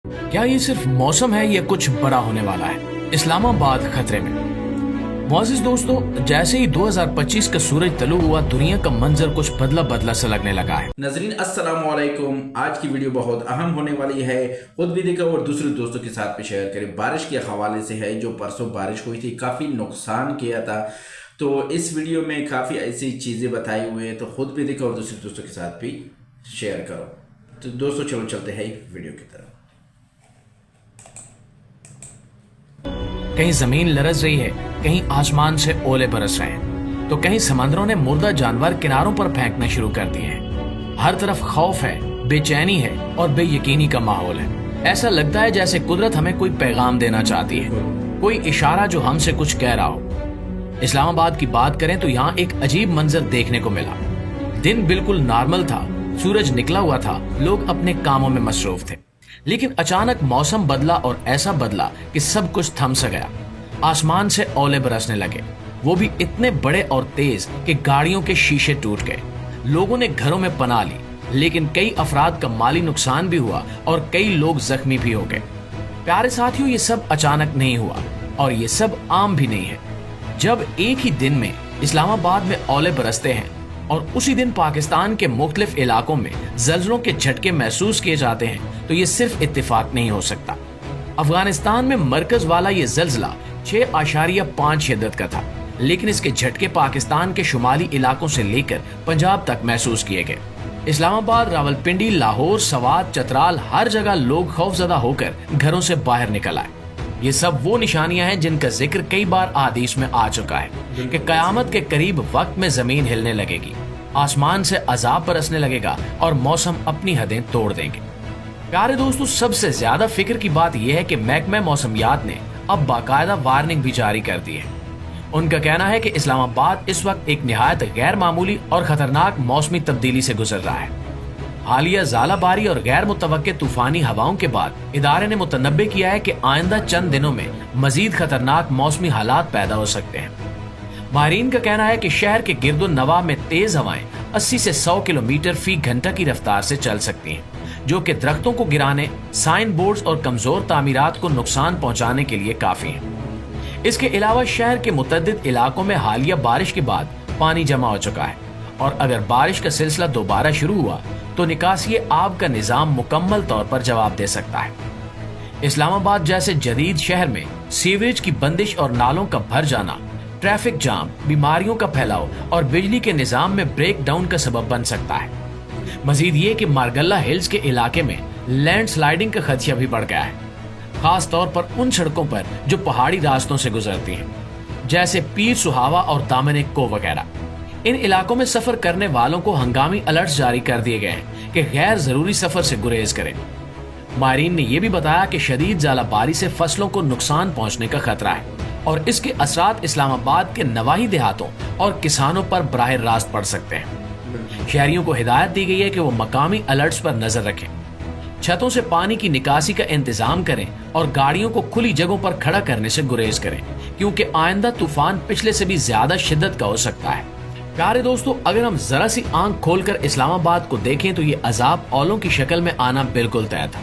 क्या ये सिर्फ मौसम है या कुछ बड़ा होने वाला है? इस्लामाबाद खतरे में। मोअज़्ज़िज़ दोस्तों, जैसे ही 2025 का सूरज तलू हुआ, दुनिया का मंजर कुछ बदला बदला सा लगने लगा है। नाज़रीन अस्सलामु अलैकुम। आज की वीडियो बहुत अहम होने वाली है। खुद भी देखा और दूसरे दोस्तों के साथ भी शेयर करें। बारिश के हवाले से है। जो परसों बारिश हुई थी काफ़ी नुकसान किया था, तो इस वीडियो में काफ़ी ऐसी चीज़ें बताई हुई हैं, तो खुद भी देखा और दूसरे दोस्तों के साथ भी शेयर करो। तो दोस्तों चलो चलते हैं वीडियो की तरफ। कहीं जमीन लरज रही है, कहीं आसमान से ओले बरस रहे हैं, तो कहीं समंदरों ने मुर्दा जानवर किनारों पर फेंकना शुरू कर दिए हैं। हर तरफ खौफ है, बेचैनी है और बेयकीनी का माहौल है। ऐसा लगता है जैसे कुदरत हमें कोई पैगाम देना चाहती है, कोई इशारा जो हमसे कुछ कह रहा हो। इस्लामाबाद की बात करें तो यहाँ एक अजीब मंजर देखने को मिला। दिन बिल्कुल नॉर्मल था, सूरज निकला हुआ था, लोग अपने कामों में मसरूफ थे। लेकिन अचानक मौसम बदला और ऐसा बदला कि सब कुछ थम सा गया। आसमान से ओले बरसने लगे, वो भी इतने बड़े और तेज कि गाड़ियों के शीशे टूट गए। लोगों ने घरों में पनाह ली, लेकिन कई अफराद का माली नुकसान भी हुआ और कई लोग जख्मी भी हो गए। प्यारे साथियों, ये सब अचानक नहीं हुआ और ये सब आम भी नहीं है। जब एक ही दिन में इस्लामाबाद में ओले बरसते हैं और उसी दिन पाकिस्तान के मुख्तलिफ इलाकों में जल्जलों के झटके महसूस किए जाते हैं, तो ये सिर्फ इत्तेफाक नहीं हो सकता। अफगानिस्तान में मरकज वाला ये जल्जला 6.5 शिद्दत का था, लेकिन इसके झटके पाकिस्तान के शुमाली इलाकों से लेकर पंजाब तक महसूस किए गए। इस्लामाबाद, रावलपिंडी, लाहौर, सवात, चतराल, हर जगह लोग खौफजदा होकर घरों से बाहर निकल आए। ये सब वो निशानियां हैं जिनका जिक्र कई बार अहादीस में आ चुका है कि कयामत के करीब वक्त में जमीन हिलने लगेगी, आसमान से अजाब बरसने लगेगा और मौसम अपनी हदें तोड़ देंगे। प्यारे दोस्तों, सबसे ज्यादा फिक्र की बात यह है कि महकमा मौसमियात ने अब बाकायदा वार्निंग भी जारी कर दी है। उनका कहना है कि इस्लामाबाद इस वक्त एक निहायत गैर मामूली और खतरनाक मौसमी तब्दीली से गुजर रहा है। हालिया ज़ालाबारी और गैर मुतवक्के तूफानी हवाओं के बाद इदारे ने मुतनब्बे किया है कि आइंदा चंद दिनों में मजीद खतरनाक मौसमी हालात पैदा हो सकते हैं। माहिरीन का कहना है कि शहर के गिरदो नवा में तेज हवाएं 80 से 100 किलोमीटर फी घंटा की रफ्तार से चल सकती हैं, जो कि दरख्तों को गिराने, साइन बोर्ड्स और कमजोर तामीरात को नुकसान पहुंचाने के लिए काफी हैं। इसके अलावा शहर के मुतअद्दिद इलाकों में हालिया बारिश के बाद पानी जमा हो चुका है और अगर बारिश का सिलसिला दोबारा शुरू हुआ तो निकासी आब का निजाम मुकम्मल तौर पर जवाब दे सकता है। इस्लामाबाद जैसे जदीद शहर में सीवरेज की बंदिश और नालों का भर जाना, ट्रैफिक जाम, बीमारियों का फैलाव और बिजली के निजाम में ब्रेक डाउन का सबब बन सकता है। मजीद ये कि मारगल्ला हिल्स के इलाके में लैंड स्लाइडिंग का खदशा भी बढ़ गया है, खास तौर पर उन सड़कों पर जो पहाड़ी रास्तों से गुजरती हैं, जैसे पीर सुहावा और दामन को वगैरह। इन इलाकों में सफर करने वालों को हंगामी अलर्ट जारी कर दिए गए हैं कि गैर जरूरी सफर से गुरेज करें। माहिरीन ने यह भी बताया कि शदीद ज़ालाबारी से फसलों को नुकसान पहुंचने का खतरा है और इसके असरात इस्लामाबाद के नवाही देहातों और किसानों पर बराह रास्त पड़ सकते हैं। शहरियों को हिदायत दी गई है कि वो मकामी अलर्ट्स पर नजर रखें, छतों से पानी की निकासी का इंतजाम करें और गाड़ियों को खुली जगहों पर खड़ा करने से गुरेज करें, क्योंकि आइंदा तूफान पिछले से भी ज्यादा शिद्दत का हो सकता है। प्यारे दोस्तों, अगर हम जरा सी आंख खोलकर इस्लामाबाद को देखें तो ये अजाब औलों की शक्ल में आना बिल्कुल तय था,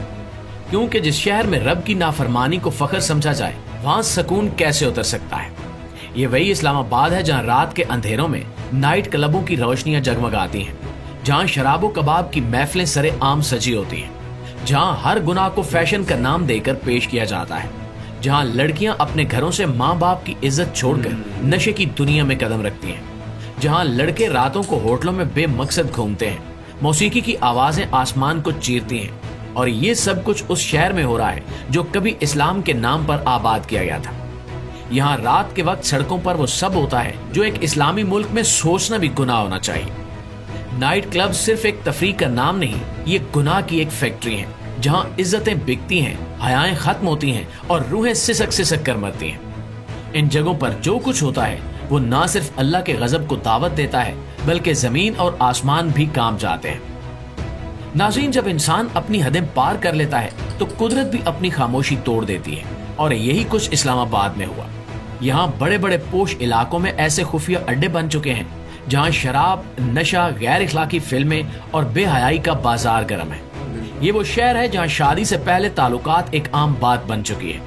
क्योंकि जिस शहर में रब की नाफरमानी को फख्र समझा जाए, वहां सुकून कैसे उतर सकता है। ये वही इस्लामाबाद है जहां रात के अंधेरों में नाइट क्लबों की रोशनियां जगमगाती हैं, जहां शराबो कबाब की महफिलें सरे आम सजी होती हैं, जहां हर गुनाह को फैशन का नाम देकर पेश किया जाता है, जहां लड़कियां अपने घरों से माँ बाप की इज्जत छोड़कर नशे की दुनिया में कदम रखती हैं, जहां लड़के रातों को होटलों में बेमकसद घूमते हैं, मौसीकी की आवाजें आसमान को चीरती हैं, और ये सब कुछ उस शहर में हो रहा है जो कभी इस्लाम के नाम पर आबाद किया गया था। यहाँ रात के वक्त सड़कों पर वो सब होता है जो एक इस्लामी मुल्क में सोचना भी गुनाह होना चाहिए। नाइट क्लब सिर्फ एक तफरीह का नाम नहीं, ये गुनाह की एक फैक्ट्री है, जहाँ इज्जतें बिकती हैं, हयाएं खत्म होती हैं और रूहें सिसक सिसक कर मरती हैं। इन जगहों पर जो कुछ होता है वो ना सिर्फ अल्लाह के गजब को दावत देता है, बल्कि जमीन और आसमान भी काम जाते हैं। नाज़रीन, जब इंसान अपनी हदें पार कर लेता है तो कुदरत भी अपनी खामोशी तोड़ देती है, और यही कुछ इस्लामाबाद में हुआ। यहाँ बड़े बड़े पोश इलाकों में ऐसे खुफिया अड्डे बन चुके हैं जहाँ शराब, नशा, गैर इखलाकी फिल्में और बेहयाई का बाजार गर्म है। ये वो शहर है जहां शादी से पहले ताल्लुकात एक आम बात बन चुकी है,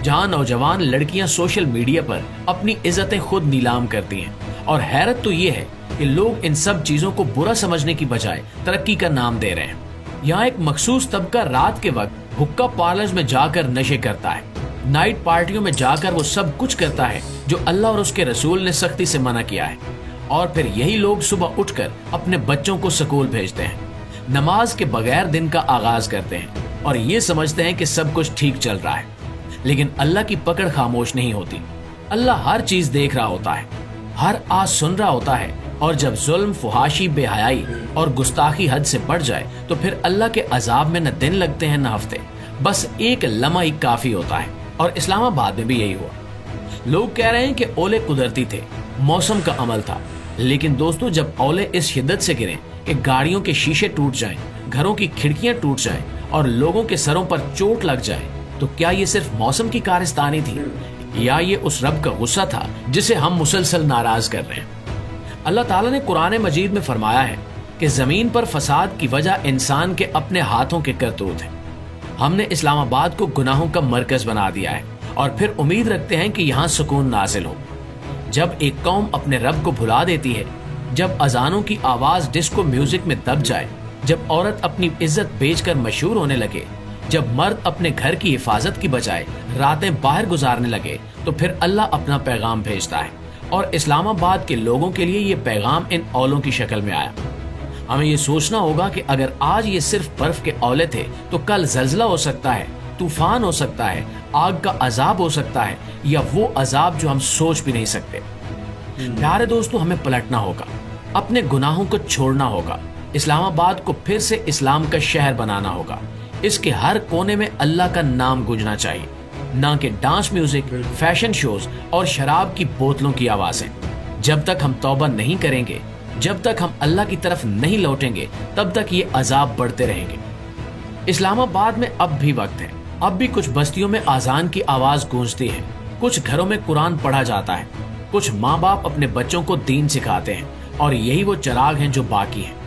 जहां नौजवान लड़कियां सोशल मीडिया पर अपनी इज्जतें खुद नीलाम करती हैं। और हैरत तो ये है कि लोग इन सब चीजों को बुरा समझने की बजाय तरक्की का नाम दे रहे हैं। यहाँ एक मखसूस तबका रात के वक्त हुक्का पार्लर्स में जाकर नशे करता है, नाइट पार्टियों में जाकर वो सब कुछ करता है जो अल्लाह और उसके रसूल ने सख्ती से मना किया है। और फिर यही लोग सुबह उठकर अपने बच्चों को स्कूल भेजते हैं, नमाज के बगैर दिन का आगाज करते हैं और ये समझते हैं कि सब कुछ ठीक चल रहा है। लेकिन अल्लाह की पकड़ खामोश नहीं होती। अल्लाह हर चीज देख रहा होता है, हर आवाज सुन रहा होता है। और जब जुल्म, फुहाशी, बेहयाई और गुस्ताखी हद से बढ़ जाए तो फिर अल्लाह के अजाब में न दिन लगते हैं न हफ्ते, बस एक लम्हा ही काफी होता है। और इस्लामाबाद में भी यही हुआ। लोग कह रहे हैं कि ओले कुदरती थे, मौसम का अमल था। लेकिन दोस्तों, जब ओले इस शिद्दत से गिरे कि गाड़ियों के शीशे टूट जाएं, घरों की खिड़कियां टूट जाएं और लोगों के सरों पर चोट लग जाए, तो क्या ये सिर्फ मौसम की कारस्तानी थी या ये उस रब का गुस्सा था जिसे हम मुसलसल नाराज कर रहे हैं? अल्लाह ताला ने कुरान मजीद में फरमाया है कि जमीन पर फसाद की वजह इंसान के अपने हाथों के करतूत है। हमने इस्लामाबाद को गुनाहों का मरकज बना दिया है और फिर उम्मीद रखते हैं कि यहाँ सुकून नाजिल हो। जब एक कौम अपने रब को भुला देती है, जब अजानों की आवाज डिस्को म्यूजिक में दब जाए, जब औरत अपनी इज्जत बेचकर मशहूर होने लगे, जब मर्द अपने घर की हिफाजत की बजाय रातें बाहर गुजारने लगे, तो फिर अल्लाह अपना पैगाम भेजता है। और इस्लामाबाद के लोगों के लिए ये पैगाम इन औलों की शक्ल में आया। हमें ये सोचना होगा कि अगर आज ये सिर्फ बर्फ के औले थे तो कल जल्जला हो सकता है, तूफान हो सकता है, आग का अजाब हो सकता है, या वो अजाब जो हम सोच भी नहीं सकते। प्यारे दोस्तों, हमें पलटना होगा, अपने गुनाहों को छोड़ना होगा, इस्लामाबाद को फिर से इस्लाम का शहर बनाना होगा। इसके हर कोने में अल्लाह का नाम गूंजना चाहिए, ना कि डांस म्यूजिक, फैशन शोज और शराब की बोतलों की आवाजें। जब तक हम तौबा नहीं करेंगे, जब तक हम अल्लाह की तरफ नहीं लौटेंगे, तब तक ये अजाब बढ़ते रहेंगे। इस्लामाबाद में अब भी वक्त है, अब भी कुछ बस्तियों में आजान की आवाज गूंजती है, कुछ घरों में कुरान पढ़ा जाता है, कुछ माँ बाप अपने बच्चों को दीन सिखाते हैं, और यही वो चिराग हैं जो बाकी हैं।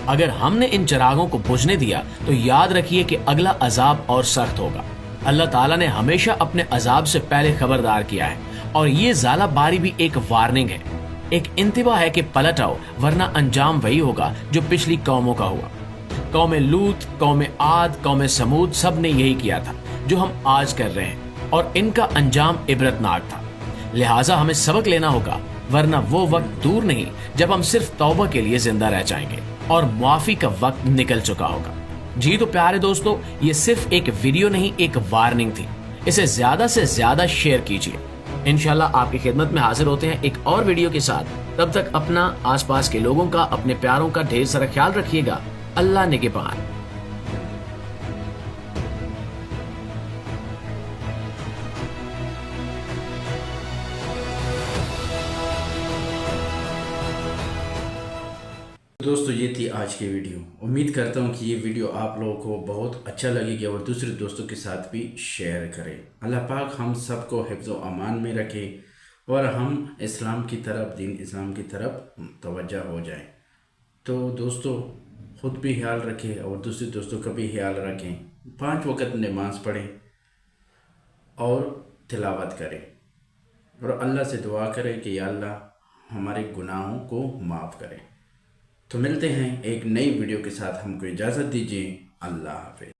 अगर हमने इन चिरागों को बुझने दिया तो याद रखिए कि अगला अजाब और सख्त होगा। अल्लाह ताला ने हमेशा अपने अजाब से पहले खबरदार किया है, और ये ज़ाला बारी भी एक वार्निंग है, एक इंतबा है कि पलट आओ, वरना अंजाम वही होगा जो पिछली कौमों का हुआ। कौम लूत, कौम आद, कौम समूद, सब ने यही किया था जो हम आज कर रहे हैं, और इनका अंजाम इबरतनाक था। लिहाजा हमें सबक लेना होगा, वरना वो वक्त दूर नहीं जब हम सिर्फ तौबा के लिए जिंदा रह जाएंगे और मुआफी का वक्त निकल चुका होगा। जी तो प्यारे दोस्तों, ये सिर्फ एक वीडियो नहीं, एक वार्निंग थी। इसे ज्यादा से ज्यादा शेयर कीजिए। इंशाल्लाह आपकी खिदमत में हाजिर होते हैं एक और वीडियो के साथ। तब तक अपना, आसपास के लोगों का, अपने प्यारों का ढेर सारा ख्याल रखिएगा। अल्लाह निगहबान। दोस्तों, ये थी आज की वीडियो। उम्मीद करता हूँ कि ये वीडियो आप लोगों को बहुत अच्छा लगेगी और दूसरे दोस्तों के साथ भी शेयर करें। अल्लाह पाक हम सबको हिफ्ज़ व अमान में रखे और हम इस्लाम की तरफ, दीन इस्लाम की तरफ तवज्जो हो जाए। तो दोस्तों, ख़ुद भी ख्याल रखें और दूसरे दोस्तों का भी ख्याल रखें। 5 वक़्त नमाज़ पढ़ें और तिलावत करें और अल्लाह से दुआ करें कि या अल्लाह हमारे गुनाहों को माफ़ करें। तो मिलते हैं एक नई वीडियो के साथ। हमको इजाज़त दीजिए। अल्लाह हाफ़िज़।